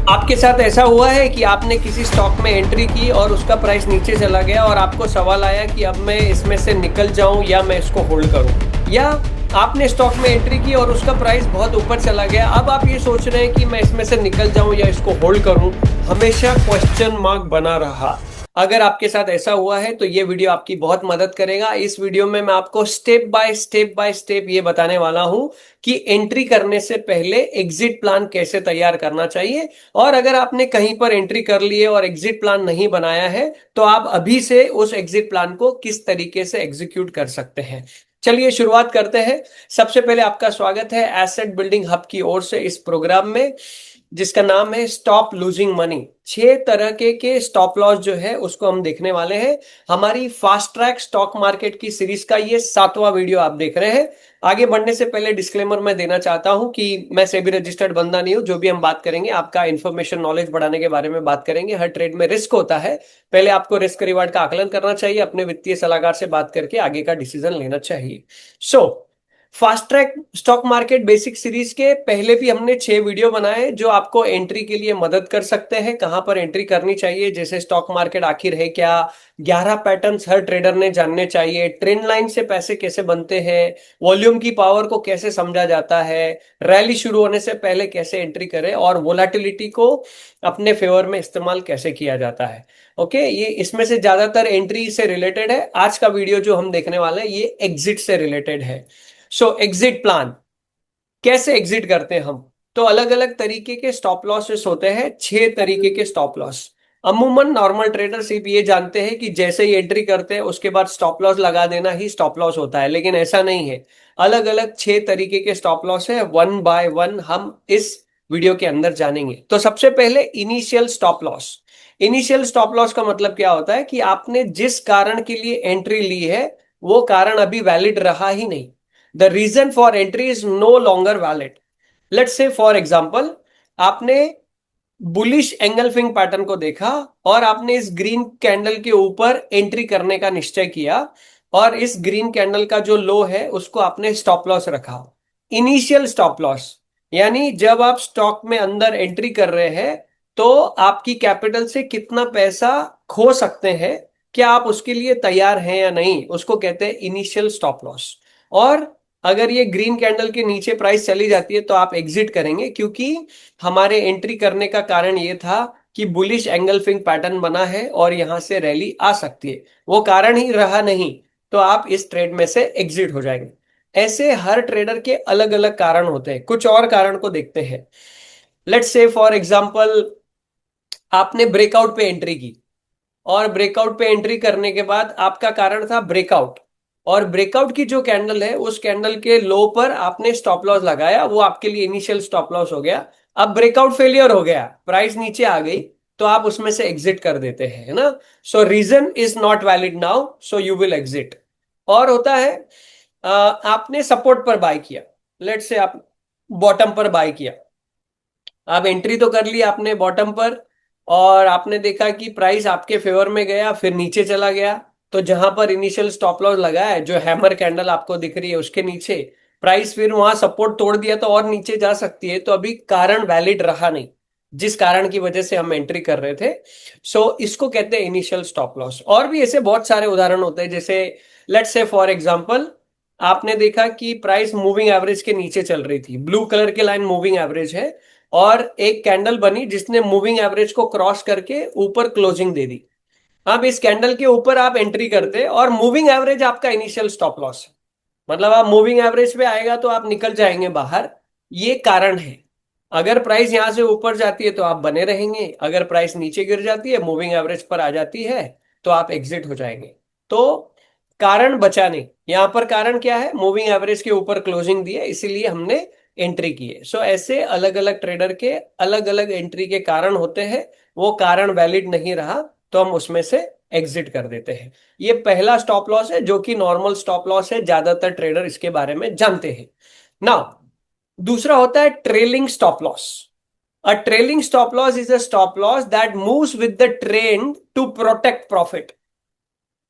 आपके साथ ऐसा हुआ है कि आपने किसी स्टॉक में एंट्री की और उसका प्राइस नीचे चला गया और आपको सवाल आया कि अब मैं इसमें से निकल जाऊं या मैं इसको होल्ड करूं, या आपने स्टॉक में एंट्री की और उसका प्राइस बहुत ऊपर चला गया, अब आप ये सोच रहे हैं कि मैं इसमें से निकल जाऊं या इसको होल्ड करूं, हमेशा क्वेश्चन मार्क बना रहा। अगर आपके साथ ऐसा हुआ है तो ये वीडियो आपकी बहुत मदद करेगा। इस वीडियो में मैं आपको स्टेप बाय स्टेप ये बताने वाला हूं कि एंट्री करने से पहले एग्जिट प्लान कैसे तैयार करना चाहिए, और अगर आपने कहीं पर एंट्री कर ली है और एग्जिट प्लान नहीं बनाया है तो आप अभी से उस एग्जिट प्लान को किस तरीके से एग्जीक्यूट कर सकते हैं। चलिए शुरुआत करते हैं। सबसे पहले आपका स्वागत है एसेट बिल्डिंग हब की ओर से इस प्रोग्राम में, जिसका नाम है स्टॉप लूजिंग मनी। 6 तरह के स्टॉप लॉस जो है उसको हम देखने वाले हैं। हमारी फास्ट ट्रैक स्टॉक मार्केट की सीरीज का ये 7वां वीडियो आप देख रहे हैं। आगे बढ़ने से पहले डिस्क्लेमर मैं देना चाहता हूं कि मैं सेबी रजिस्टर्ड बंदा नहीं हूं। जो भी हम बात करेंगे आपका इन्फॉर्मेशन नॉलेज बढ़ाने के बारे में बात करेंगे। हर ट्रेड में रिस्क होता है, पहले आपको रिस्क रिवार्ड का आकलन करना चाहिए, अपने वित्तीय सलाहकार से बात करके आगे का डिसीजन लेना चाहिए। So fast track stock market basic series के पहले भी हमने 6 वीडियो बनाए जो आपको एंट्री के लिए मदद कर सकते हैं, कहां पर एंट्री करनी चाहिए, जैसे स्टॉक मार्केट आखिर है क्या, 11 पैटर्न्स हर ट्रेडर ने जानने चाहिए, ट्रेंड लाइन से पैसे कैसे बनते हैं, वॉल्यूम की पावर को कैसे समझा जाता है, रैली शुरू होने से पहले कैसे एंट्री करें, और वोलाटिलिटी को अपने फेवर में इस्तेमाल कैसे किया जाता है। ओके, ये इसमें से ज्यादातर एंट्री से रिलेटेड है। आज का वीडियो जो हम देखने वाले हैं ये एग्जिट से रिलेटेड है। सो एग्जिट प्लान कैसे एग्जिट करते हैं हम, तो अलग अलग तरीके के स्टॉप लॉसेस होते हैं। 6 तरीके के स्टॉप लॉस। अमूमन नॉर्मल ट्रेडर सिर्फ ये जानते हैं कि जैसे ही एंट्री करते हैं उसके बाद स्टॉप लॉस लगा देना ही स्टॉप लॉस होता है, लेकिन ऐसा नहीं है। अलग अलग 6 तरीके के स्टॉप लॉस है, वन बाय वन हम इस वीडियो के अंदर जानेंगे। तो सबसे पहले initial stop loss. Initial stop loss का मतलब क्या होता है कि आपने जिस कारण के लिए एंट्री ली है वो कारण अभी वैलिड रहा ही नहीं। The reason for entry is no longer valid. Let's say for example, आपने बुलिश एंगल्फिंग पैटर्न को देखा और आपने इस ग्रीन कैंडल के ऊपर एंट्री करने का निश्चय किया, और इस ग्रीन कैंडल का जो लो है उसको आपने स्टॉप लॉस रखा। इनिशियल स्टॉप लॉस यानी जब आप स्टॉक में अंदर एंट्री कर रहे हैं तो आपकी कैपिटल से कितना पैसा खो सकते हैं, क्या आप उसके लिए तैयार हैं या नहीं, उसको कहते हैं इनिशियल स्टॉप लॉस। और अगर ये ग्रीन कैंडल के नीचे प्राइस चली जाती है तो आप एग्जिट करेंगे, क्योंकि हमारे एंट्री करने का कारण ये था कि बुलिश एंगल्फिंग पैटर्न बना है और यहां से रैली आ सकती है, वो कारण ही रहा नहीं तो आप इस ट्रेड में से एग्जिट हो जाएंगे। ऐसे हर ट्रेडर के अलग अलग कारण होते हैं। कुछ और कारण को देखते हैं। लेट्स से फॉर एग्जांपल, आपने ब्रेकआउट पे एंट्री की और ब्रेकआउट पे एंट्री करने के बाद आपका कारण था ब्रेकआउट, और ब्रेकआउट की जो कैंडल है उस कैंडल के लो पर आपने स्टॉप लॉस लगाया, वो आपके लिए इनिशियल स्टॉप लॉस हो गया। अब ब्रेकआउट फेलियर हो गया, प्राइस नीचे आ गई, तो आप उसमें से एग्जिट कर देते हैं, है ना। So reason is not valid now, so you will exit. और होता है आपने सपोर्ट पर बाय किया, लेट से आप बॉटम पर बाय किया। आप एंट्री तो कर ली आपने बॉटम पर, और आपने देखा कि प्राइस आपके फेवर में गया फिर नीचे चला गया, तो जहां पर इनिशियल स्टॉप लॉस लगा है, जो हैमर कैंडल आपको दिख रही है उसके नीचे, प्राइस फिर वहां सपोर्ट तोड़ दिया तो और नीचे जा सकती है, तो अभी कारण वैलिड रहा नहीं जिस कारण की वजह से हम एंट्री कर रहे थे। सो इसको कहते हैं इनिशियल स्टॉप लॉस। और भी ऐसे बहुत सारे उदाहरण होते हैं, जैसे लेट्स से फॉर एग्जांपल, आपने देखा कि प्राइस मूविंग एवरेज के नीचे चल रही थी, ब्लू कलर की लाइन मूविंग एवरेज है, और एक कैंडल बनी जिसने मूविंग एवरेज को क्रॉस करके ऊपर क्लोजिंग दे दी। अब इस कैंडल के ऊपर आप एंट्री करते और मूविंग एवरेज आपका इनिशियल स्टॉप लॉस है, मतलब आप मूविंग एवरेज पे आएगा तो आप निकल जाएंगे बाहर, ये कारण है। अगर प्राइस यहां से ऊपर जाती है तो आप बने रहेंगे, अगर प्राइस नीचे गिर जाती है मूविंग एवरेज पर आ जाती है तो आप एग्जिट हो जाएंगे। तो कारण बचा नहीं, यहां पर कारण क्या है, मूविंग एवरेज के ऊपर क्लोजिंग दी है इसीलिए हमने एंट्री की है। सो ऐसे अलग अलग ट्रेडर के अलग अलग एंट्री के कारण होते हैं, वो कारण वैलिड नहीं रहा तो हम उसमें से एग्जिट कर देते हैं। ये पहला स्टॉप लॉस है जो कि नॉर्मल स्टॉप लॉस है, ज्यादातर ट्रेडर इसके बारे में जानते हैं। नाउ दूसरा होता है trailing stop loss. A trailing stop loss is a stop loss that moves with the trend to protect profit.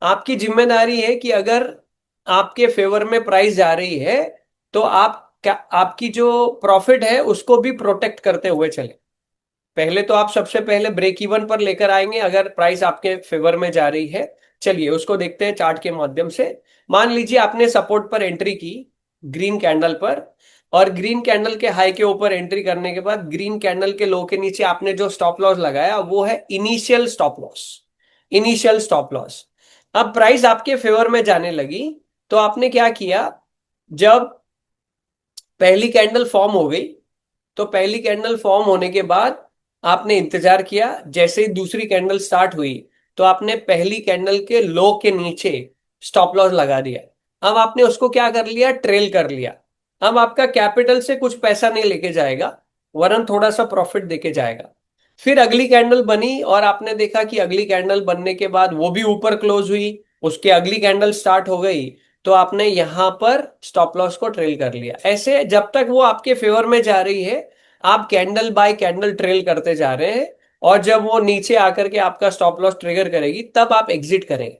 आपकी जिम्मेदारी है कि अगर आपके फेवर में प्राइस जा रही है तो आप आपकी जो प्रॉफिट है उसको भी प्रोटेक्ट करते हुए चले। पहले तो आप सबसे पहले ब्रेक इवन पर लेकर आएंगे अगर प्राइस आपके फेवर में जा रही है। चलिए उसको देखते हैं चार्ट के माध्यम से। मान लीजिए आपने सपोर्ट पर एंट्री की ग्रीन कैंडल पर, और ग्रीन कैंडल के हाई के ऊपर एंट्री करने के बाद ग्रीन कैंडल के लो के नीचे आपने जो स्टॉप लॉस लगाया वो है initial stop loss. Initial stop loss. अब प्राइस आपके फेवर में जाने लगी तो आपने क्या किया, जब पहली कैंडल फॉर्म हो गई तो पहली कैंडल फॉर्म होने के बाद आपने इंतजार किया, जैसे ही दूसरी कैंडल स्टार्ट हुई तो आपने पहली कैंडल के लो के नीचे स्टॉप लॉस लगा दिया। अब आपने उसको क्या कर लिया, ट्रेल कर लिया। अब आपका कैपिटल से कुछ पैसा नहीं लेके जाएगा, वरन थोड़ा सा प्रॉफिट देके जाएगा। फिर अगली कैंडल बनी और आपने देखा कि अगली कैंडल बनने के बाद वो भी ऊपर क्लोज हुई, उसके अगली कैंडल स्टार्ट हो गई, तो आपने यहां पर स्टॉप लॉस को ट्रेल कर लिया। ऐसे जब तक वो आपके फेवर में जा रही है आप कैंडल बाय कैंडल ट्रेल करते जा रहे हैं, और जब वो नीचे आकर के आपका स्टॉप लॉस ट्रिगर करेगी तब आप एग्जिट करेंगे।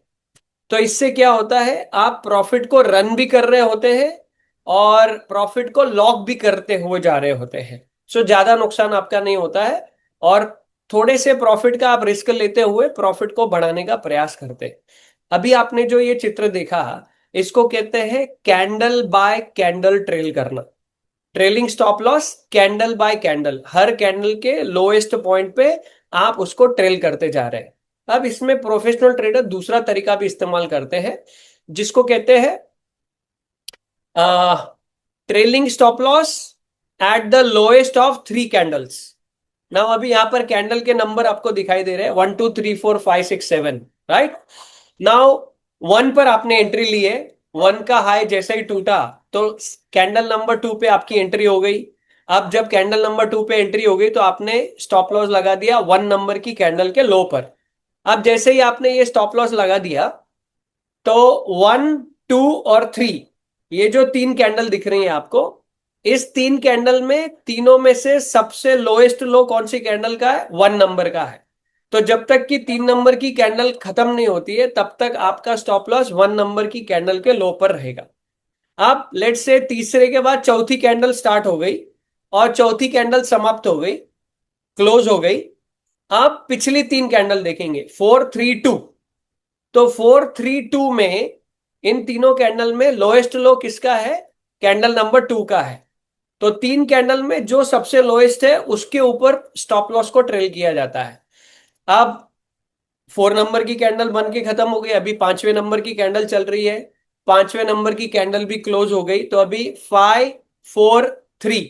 तो इससे क्या होता है, आप प्रॉफिट को रन भी कर रहे होते हैं और प्रॉफिट को लॉक भी करते हुए जा रहे होते हैं। सो ज्यादा नुकसान आपका नहीं होता है, और थोड़े से प्रॉफिट का आप रिस्क लेते हुए प्रॉफिट को बढ़ाने का प्रयास करते हैं। अभी आपने जो ये चित्र देखा इसको कहते हैं कैंडल बाय कैंडल ट्रेल करना। Trailing stop loss candle bye candle, हर कैंडल के लोएस्ट पॉइंट पे आप उसको ट्रेल करते जा रहे हैं। अब इसमें प्रोफेशनल ट्रेडर दूसरा तरीका भी इस्तेमाल करते हैं जिसको कहते हैं trailing stop loss at the lowest of 3 candles. ना अभी यहां पर कैंडल के नंबर आपको दिखाई दे रहे हैं 1 2 3 4 5 6 7, राइट। नाउ 1 पर आपने एंट्री ली है, 1 का हाई जैसे ही टूटा तो कैंडल नंबर 2 पे आपकी एंट्री हो गई। अब जब कैंडल नंबर 2 पे एंट्री हो गई तो आपने स्टॉप लॉस लगा दिया 1 नंबर की कैंडल के लो पर। अब जैसे ही आपने ये स्टॉप लॉस लगा दिया तो 1 2 और 3, ये जो 3 कैंडल दिख रही हैं आपको, इस 3 कैंडल में तीनों में से सबसे लोएस्ट लो कौन सी कैंडल का है, 1 नंबर का है। तो जब तक कि 3 नंबर की कैंडल खत्म नहीं होती है तब तक आपका स्टॉप लॉस 1 नंबर की कैंडल के लो पर रहेगा। अब लेट से तीसरे के बाद चौथी कैंडल स्टार्ट हो गई और चौथी कैंडल समाप्त हो गई, क्लोज हो गई। अब पिछली 3 कैंडल देखेंगे 4 3 2। तो 4 3 2 में इन तीनों कैंडल में लोएस्ट लो किसका है, कैंडल नंबर 2 का है। तो 3 कैंडल में जो सबसे लोएस्ट है उसके ऊपर स्टॉप लॉस को ट्रेल किया जाता है। अब 4 नंबर की कैंडल बन के खत्म हो गई, अभी 5वें नंबर की कैंडल चल रही है, 5वें नंबर की कैंडल भी क्लोज हो गई। तो अभी 5 4 3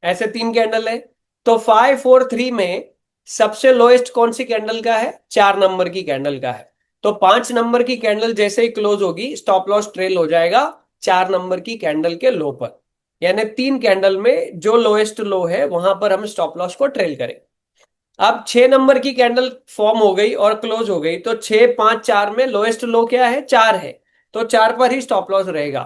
ऐसे 3 कैंडल है। तो 5 4 3 में सबसे लोएस्ट कौन सी कैंडल का है, 4 नंबर की कैंडल का है। तो 5 नंबर की कैंडल जैसे ही क्लोज होगी स्टॉप लॉस ट्रेल हो जाएगा 4 नंबर की कैंडल के लो पर। यानी 3 कैंडल में जो लोएस्ट लो है वहां पर हम स्टॉप लॉस को ट्रेल करें। अब 6 नंबर की कैंडल फॉर्म हो गई और क्लोज हो गई, तो 6 5 4 में लोएस्ट लो क्या है, 4 है। तो 4 पर ही स्टॉप लॉस रहेगा।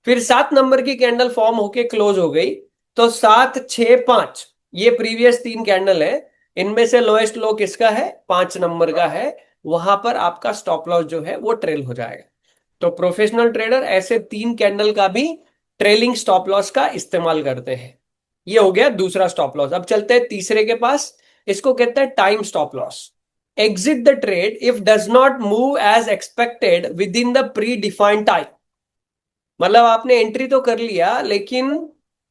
फिर 7 नंबर की कैंडल फॉर्म होके क्लोज हो गई, तो 7 6 5, ये प्रीवियस 3 कैंडल है, इनमें से लोएस्ट लो किसका है, 5 नंबर का है। वहां पर आपका स्टॉप लॉस जो है वो ट्रेल हो जाएगा। तो प्रोफेशनल ट्रेडर ऐसे 3 कैंडल का भी ट्रेलिंग स्टॉप लॉस का इस्तेमाल करते हैं। ये हो गया दूसरा स्टॉप लॉस। अब चलते हैं तीसरे के पास, इसको कहते हैं time stop loss. Exit the trade if does not move as expected within the predefined time. मतलब आपने एंट्री तो कर लिया लेकिन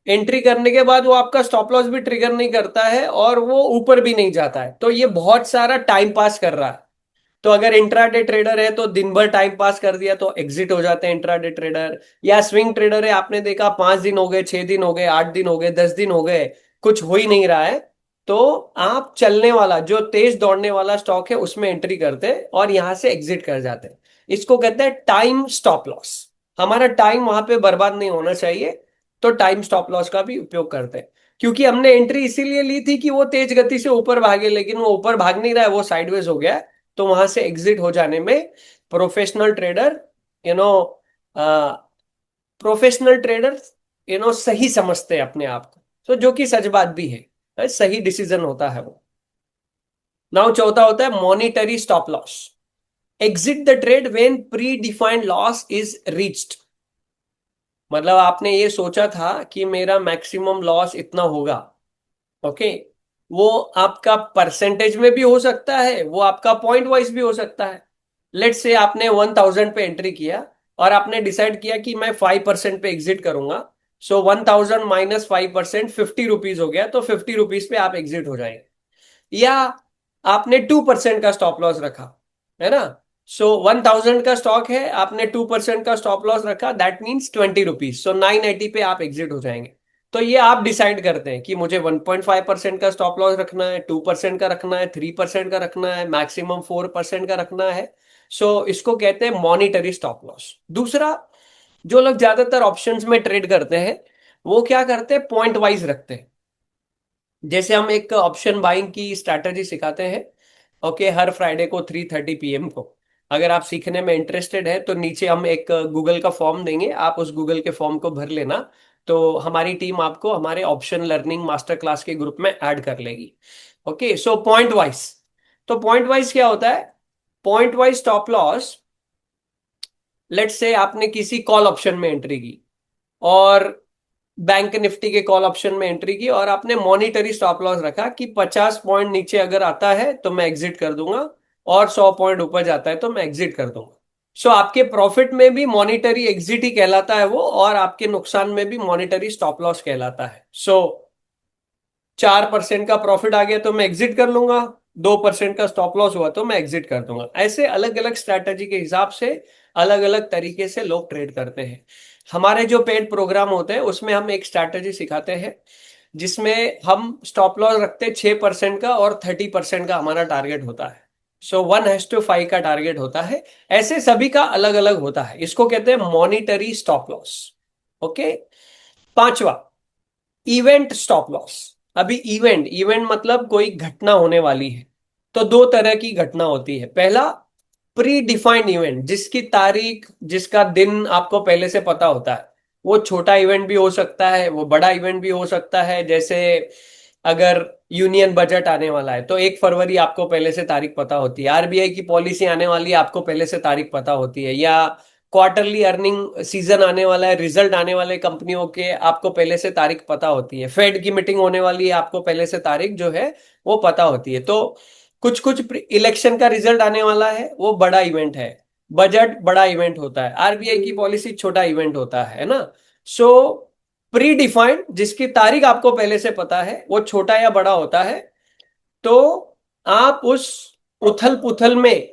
एंट्री करने के बाद वो आपका स्टॉप लॉस भी ट्रिगर नहीं करता है और वो ऊपर भी नहीं जाता है, तो ये बहुत सारा टाइम पास कर रहा है। तो अगर इंट्राडे ट्रेडर है तो दिन भर टाइम पास कर दिया तो एग्जिट हो जाते हैं इंट्राडे ट्रेडर। या स्विंग ट्रेडर है, आपने देखा 5 दिन हो गए, 6 दिन हो गए, 8 दिन हो गए, 10 दिन हो गए, कुछ हो ही नहीं रहा है, तो आप चलने वाला जो तेज दौड़ने वाला स्टॉक है उसमें एंट्री करते हैं और यहां से एग्जिट कर जाते हैं। इसको कहते हैं टाइम स्टॉप लॉस। हमारा टाइम वहां पे बर्बाद नहीं होना चाहिए, तो टाइम स्टॉप लॉस का भी उपयोग करते हैं। क्योंकि हमने एंट्री इसीलिए ली थी कि वो तेज गति से ऊपर भागे, लेकिन वो ऊपर भाग नहीं रहा है, वो साइडवेज हो गया है। तो वहां से एग्जिट हो जाने में professional trader you know professional trader सही समझते हैं अपने आप को, तो जो कि सच बात भी है, सही डिसीजन होता है वो। नाउ चौथा होता है monetary stop loss. Exit the trade when pre defined loss is reached. मतलब आपने ये सोचा था कि मेरा मैक्सिमम लॉस इतना होगा, ओके, वो आपका परसेंटेज में भी हो सकता है, वो आपका पॉइंट वाइज भी हो सकता है। लेट्स से आपने 1000 पे एंट्री किया और आपने डिसाइड किया कि मैं 5% पे एग्जिट करूंगा। सो 1000 माइनस 5% 50 रुपीज हो गया, तो 50 रुपीज पे आप एग्जिट हो जाएंगे। या आपने 2% का स्टॉप लॉस रखा, है ना। सो 1000 का स्टॉक है, आपने 2% का स्टॉप लॉस रखा, दैट मीन्स 20 रुपीज, सो 980 पे आप एग्जिट हो जाएंगे। तो ये आप डिसाइड करते हैं कि मुझे 1.5% का स्टॉप लॉस रखना है, 2% का रखना है, 3% का रखना है, मैक्सिमम 4% का रखना है। सो इसको कहते हैं मॉनिटरी स्टॉप लॉस। दूसरा, जो लोग ज्यादातर ऑप्शंस में ट्रेड करते हैं वो क्या करते हैं, पॉइंट वाइज रखते हैं। जैसे हम एक ऑप्शन बाइंग की स्ट्रैटेजी सिखाते हैं, ओके, हर फ्राइडे को 3:30 PM को। अगर आप सीखने में इंटरेस्टेड है तो नीचे हम एक गूगल का फॉर्म देंगे, आप उस गूगल के फॉर्म को भर लेना। तो हमारी टीम आपको हमारे ऑप्शन लर्निंग मास्टर क्लास के ग्रुप में ऐड कर लेगी। Okay, so point wise. तो पॉइंट वाइज क्या होता है, point wise stop loss. Let's say आपने किसी कॉल ऑप्शन में एंट्री की और बैंक निफ्टी के कॉल ऑप्शन में एंट्री की और आपने मॉनिटरी स्टॉप लॉस रखा कि 50 पॉइंट नीचे अगर आता है तो मैं एग्जिट कर दूंगा, और 100 पॉइंट ऊपर जाता है तो मैं एग्जिट कर दूंगा। सो आपके प्रॉफिट में भी मॉनिटरी एग्जिट ही कहलाता है वो, और आपके नुकसान में भी मॉनिटरी स्टॉप लॉस कहलाता है। सो 4% का प्रॉफिट आ गया तो मैं एग्जिट कर लूंगा, 2% का स्टॉप लॉस हुआ तो मैं एग्जिट कर दूंगा। ऐसे अलग अलग स्ट्रैटेजी के हिसाब से अलग अलग तरीके से लोग ट्रेड करते हैं। हमारे जो पेड प्रोग्राम होते हैं उसमें हम एक स्ट्रैटेजी सिखाते हैं जिसमें हम स्टॉप लॉस रखते हैं 6% का, और 30% का हमारा टारगेट होता है। सो 1:5 का टारगेट होता है। ऐसे सभी का अलग अलग होता है, इसको कहते हैं मॉनिटरी स्टॉप लॉस। ओके। पांचवा, इवेंट स्टॉप लॉस। अभी इवेंट इवेंट मतलब कोई घटना होने वाली है। तो दो तरह की घटना होती है। पहला, प्री डिफाइंड इवेंट, जिसकी तारीख जिसका दिन आपको पहले से पता होता है। वो छोटा इवेंट भी हो सकता है, वो बड़ा इवेंट भी हो सकता है। जैसे अगर यूनियन बजट आने वाला है तो 1 फरवरी आपको पहले से तारीख पता होती है, आरबीआई की पॉलिसी आने वाली है आपको पहले से तारीख पता होती है, या क्वार्टरली अर्निंग सीजन आने वाला है, रिजल्ट आने वाले कंपनियों के आपको पहले से तारीख पता होती है, फेड की मीटिंग होने वाली है आपको पहले से तारीख जो है वो पता होती है। तो कुछ कुछ इलेक्शन का रिजल्ट आने वाला है वो बड़ा इवेंट है, बजट बड़ा इवेंट होता है, आरबीआई की पॉलिसी छोटा इवेंट होता है ना। सो प्री डिफाइंड, जिसकी तारीख आपको पहले से पता है, वो छोटा या बड़ा होता है। तो आप उस उथल पुथल में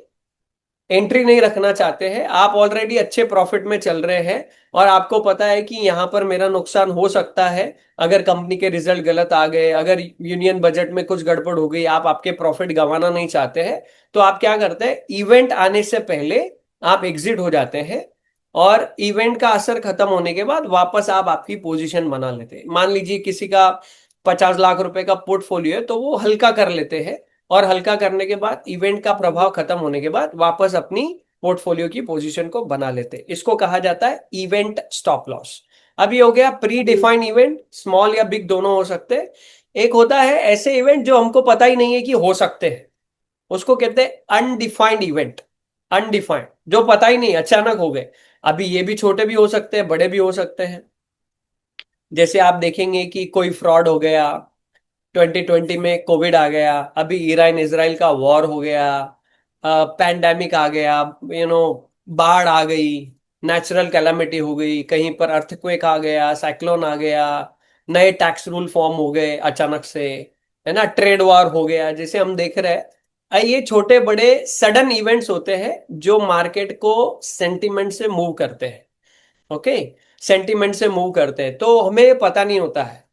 एंट्री नहीं रखना चाहते हैं, आप ऑलरेडी अच्छे प्रॉफिट में चल रहे हैं और आपको पता है कि यहां पर मेरा नुकसान हो सकता है अगर कंपनी के रिजल्ट गलत आ गए, अगर यूनियन बजट में कुछ गड़बड़ हो गई, आप आपके प्रॉफिट गंवाना नहीं चाहते हैं। तो आप क्या करते हैं, इवेंट आने से पहले आप एग्जिट हो जाते हैं, और इवेंट का असर खत्म होने के बाद वापस आप आपकी पोजीशन बना लेते हैं। मान लीजिए किसी का 50 लाख रुपए का पोर्टफोलियो है तो वो हल्का कर लेते हैं, और हल्का करने के बाद इवेंट का प्रभाव खत्म होने के बाद वापस अपनी पोर्टफोलियो की पोजीशन को बना लेते हैं। इसको कहा जाता है इवेंट स्टॉप लॉस। अब ये हो गया प्री डिफाइंड इवेंट, स्मॉल या बिग दोनों हो सकते हैं। एक होता है ऐसे इवेंट जो हमको पता ही नहीं है कि हो सकते हैं, उसको कहते हैं अनडिफाइंड इवेंट। अनडिफाइंड, जो पता ही नहीं, अचानक हो गए। अभी ये भी छोटे भी हो सकते हैं, बड़े भी हो सकते हैं। जैसे आप देखेंगे कि कोई फ्रॉड हो गया, 2020 में कोविड आ गया, अभी ईरान इसराइल का वॉर हो गया, पैंडेमिक आ गया, बाढ़ आ गई, नेचुरल कैलामिटी हो गई, कहीं पर अर्थक्वेक आ गया, साइक्लोन आ गया, नए टैक्स रूल फॉर्म हो गए अचानक से, है ना, ट्रेड वॉर हो गया, जैसे हम देख रहे हैं। ये छोटे बड़े सडन इवेंट्स होते हैं जो मार्केट को सेंटिमेंट से मूव करते हैं। ओके, सेंटिमेंट से मूव करते हैं तो हमें पता नहीं होता है।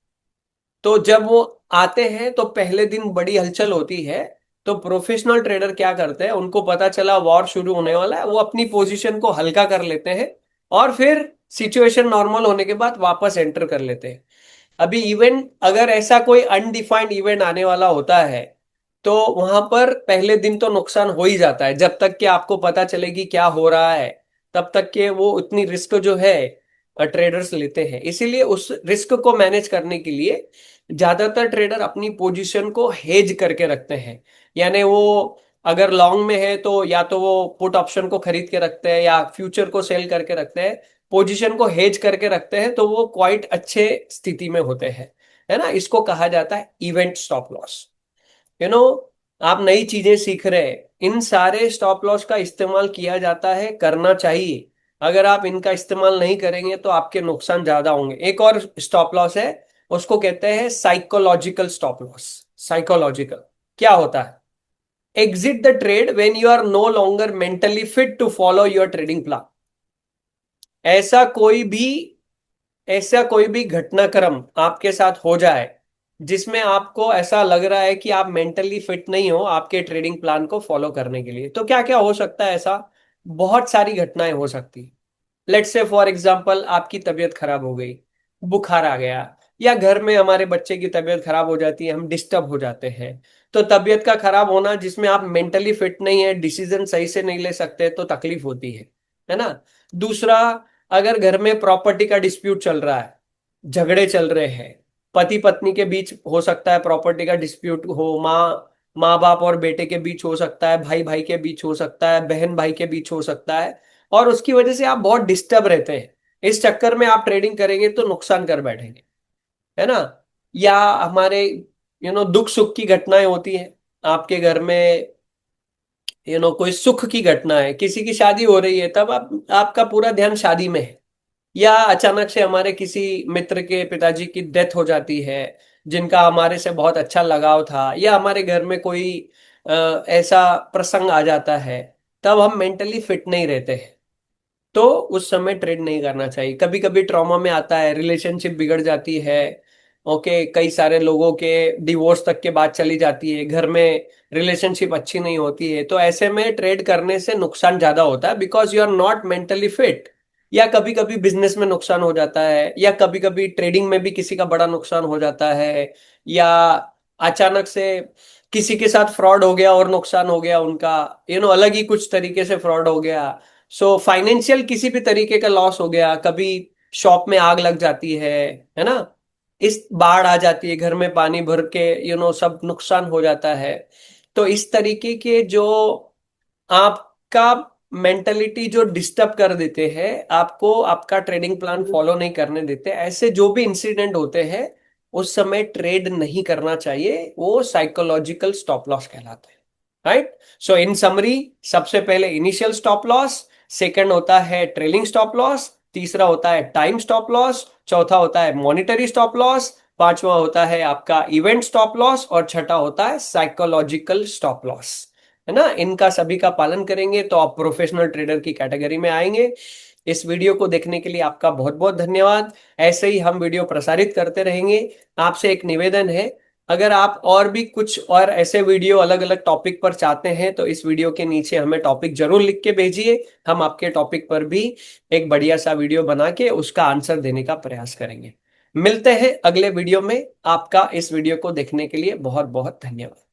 तो जब वो आते हैं तो पहले दिन बड़ी हलचल होती है। तो प्रोफेशनल ट्रेडर क्या करते हैं, उनको पता चला वॉर शुरू होने वाला है, वो अपनी पोजीशन को हल्का कर लेते हैं और फिर सिचुएशन नॉर्मल होने के बाद वापस एंटर कर लेते हैं। अभी इवेंट, अगर ऐसा कोई अनडिफाइंड इवेंट आने वाला होता है तो वहां पर पहले दिन तो नुकसान हो ही जाता है, जब तक कि आपको पता चले कि क्या हो रहा है तब तक के वो उतनी रिस्क जो है ट्रेडर्स लेते हैं। इसीलिए उस रिस्क को मैनेज करने के लिए ज्यादातर ट्रेडर अपनी पोजीशन को हेज करके रखते हैं। यानी वो अगर लॉन्ग में है तो या तो वो पुट ऑप्शन को खरीद के रखते हैं या फ्यूचर को सेल करके रखते हैं, पोजीशन को हेज करके रखते हैं, तो वो क्वाइट अच्छे स्थिति में होते हैं, है ना। इसको कहा जाता है event stop loss. You know आप नई चीजें सीख रहे हैं, इन सारे स्टॉप लॉस का इस्तेमाल किया जाता है, करना चाहिए। अगर आप इनका इस्तेमाल नहीं करेंगे तो आपके नुकसान ज्यादा होंगे। एक और स्टॉप लॉस है, उसको कहते हैं साइकोलॉजिकल स्टॉप लॉस। साइकोलॉजिकल क्या होता है? Exit the trade when you are no longer mentally fit to follow your trading plan. ऐसा कोई भी ऐसा कोई भी घटनाक्रम आपके साथ हो जाए जिसमें आपको ऐसा लग रहा है कि आप मेंटली फिट नहीं हो आपके ट्रेडिंग प्लान को फॉलो करने के लिए, तो क्या क्या हो सकता है ऐसा? बहुत सारी घटनाएं हो सकती। लेट्स से फॉर एग्जांपल आपकी तबीयत खराब हो गई, बुखार आ गया, या घर में हमारे बच्चे की तबीयत खराब हो जाती है, हम डिस्टर्ब हो जाते हैं। तो तबीयत का खराब होना जिसमें आप मेंटली फिट नहीं है, डिसीजन सही से नहीं ले सकते, तो तकलीफ होती है ना? दूसरा, अगर घर में प्रॉपर्टी का डिस्प्यूट चल रहा है, झगड़े चल रहे हैं, पति पत्नी के बीच हो सकता है प्रॉपर्टी का डिस्प्यूट हो, माँ माँ बाप और बेटे के बीच हो सकता है, भाई भाई के बीच हो सकता है, बहन भाई के बीच हो सकता है, और उसकी वजह से आप बहुत डिस्टर्ब रहते हैं। इस चक्कर में आप ट्रेडिंग करेंगे तो नुकसान कर बैठेंगे, है ना? या हमारे दुख सुख की घटनाएं होती हैं आपके घर में, कोई सुख की घटना है, किसी की शादी हो रही है, तब आपका पूरा ध्यान शादी में है। या अचानक से हमारे किसी मित्र के पिताजी की डेथ हो जाती है, जिनका हमारे से बहुत अच्छा लगाव था, या हमारे घर में कोई ऐसा प्रसंग आ जाता है, तब हम मेंटली फिट नहीं रहते हैं, तो उस समय ट्रेड नहीं करना चाहिए। कभी कभी ट्रॉमा में आता है, रिलेशनशिप बिगड़ जाती है, ओके, कई सारे लोगों के डिवोर्स तक के बात चली जाती है, घर में रिलेशनशिप अच्छी नहीं होती है, तो ऐसे में ट्रेड करने से नुकसान ज्यादा होता है, because you are not mentally fit. या कभी कभी बिजनेस में नुकसान हो जाता है, या कभी कभी ट्रेडिंग में भी किसी का बड़ा नुकसान हो जाता है, या अचानक से किसी के साथ फ्रॉड हो गया और नुकसान हो गया उनका, अलग ही कुछ तरीके से फ्रॉड हो गया। सो फाइनेंशियल किसी भी तरीके का लॉस हो गया, कभी शॉप में आग लग जाती है ना? इस बाढ़ आ जाती है, घर में पानी भर के सब नुकसान हो जाता है। तो इस तरीके के जो आपका मेंटलिटी जो डिस्टर्ब कर देते हैं, आपको आपका ट्रेडिंग प्लान फॉलो नहीं करने देते, ऐसे जो भी इंसिडेंट होते हैं, उस समय ट्रेड नहीं करना चाहिए, वो साइकोलॉजिकल स्टॉप लॉस कहलाता है। राइट? सो इन समरी, सबसे पहले इनिशियल स्टॉप लॉस, सेकंड होता है ट्रेलिंग स्टॉप लॉस, तीसरा होता है टाइम स्टॉप लॉस, चौथा होता है मॉनिटरी स्टॉप लॉस, पांचवा होता है आपका इवेंट स्टॉप लॉस, और छठा होता है साइकोलॉजिकल स्टॉप लॉस, है ना? इनका सभी का पालन करेंगे तो आप प्रोफेशनल ट्रेडर की कैटेगरी में आएंगे। इस वीडियो को देखने के लिए आपका बहुत बहुत धन्यवाद। ऐसे ही हम वीडियो प्रसारित करते रहेंगे। आपसे एक निवेदन है, अगर आप और भी कुछ और ऐसे वीडियो अलग अलग टॉपिक पर चाहते हैं तो इस वीडियो के नीचे हमें टॉपिक जरूर लिख के भेजिए। हम आपके टॉपिक पर भी एक बढ़िया सा वीडियो बना के उसका आंसर देने का प्रयास करेंगे। मिलते हैं अगले वीडियो में। आपका इस वीडियो को देखने के लिए बहुत बहुत धन्यवाद।